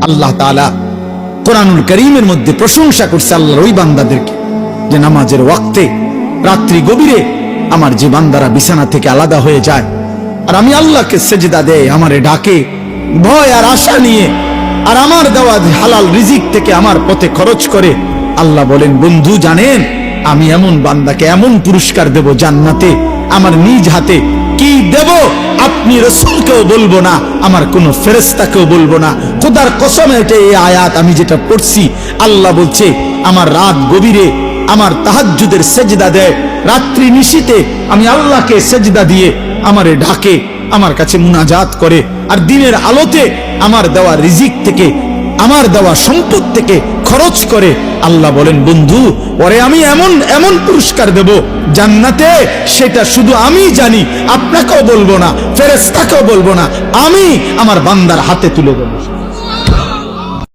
আল্লাহ তাআলা কোরআনুল কারীমের মধ্যে প্রশংসা করছে আল্লাহর ওই বান্দাদেরকে যে নামাজের ওয়াক্তে রাত্রি গভীরে আমার যে বান্দারা বিছানা থেকে আলাদা হয়ে যায় আর আমি আল্লাহকে সেজদা দেয়, আমারে ডাকে ভয় আর আশা নিয়ে, আর আমার দেওয়া হালাল রিজিক থেকে আমার পথে খরচ করে। আল্লাহ বলেন, বন্ধু জানেন আমি এমন বান্দাকে এমন পুরস্কার দেব জান্নাতে, আমার নিজ হাতে কি দেব আপনি রাসূলকেও বলবো না, আমার কোন ফেরেশতাকেও বলবো না। খোদার কসম, এটা এই আয়াত আমি যেটা পড়ছি, আল্লাহ বলছে আমার রাত গভীরে আমার তাহাজ্জুদের সেজদা দেয়, রাত্রি নিশীতে আমি আল্লাহকে সেজদা দিয়ে আমারে ডাকে, আমার কাছে মুনাজাত করে, আর দিনের আলোতে আমার দেওয়া রিজিক থেকে আমার দেওয়া সম্পদ থেকে খরচ করে। আল্লাহ বলেন, বন্ধু ওরে আমি এমন এমন পুরস্কার দেব জান্নাতে, সেটা শুধু আমি জানি, আপনাকেও বলবো না, ফেরেশতাকেও বলবো না, আমি আমার বান্দার হাতে তুলে দেব।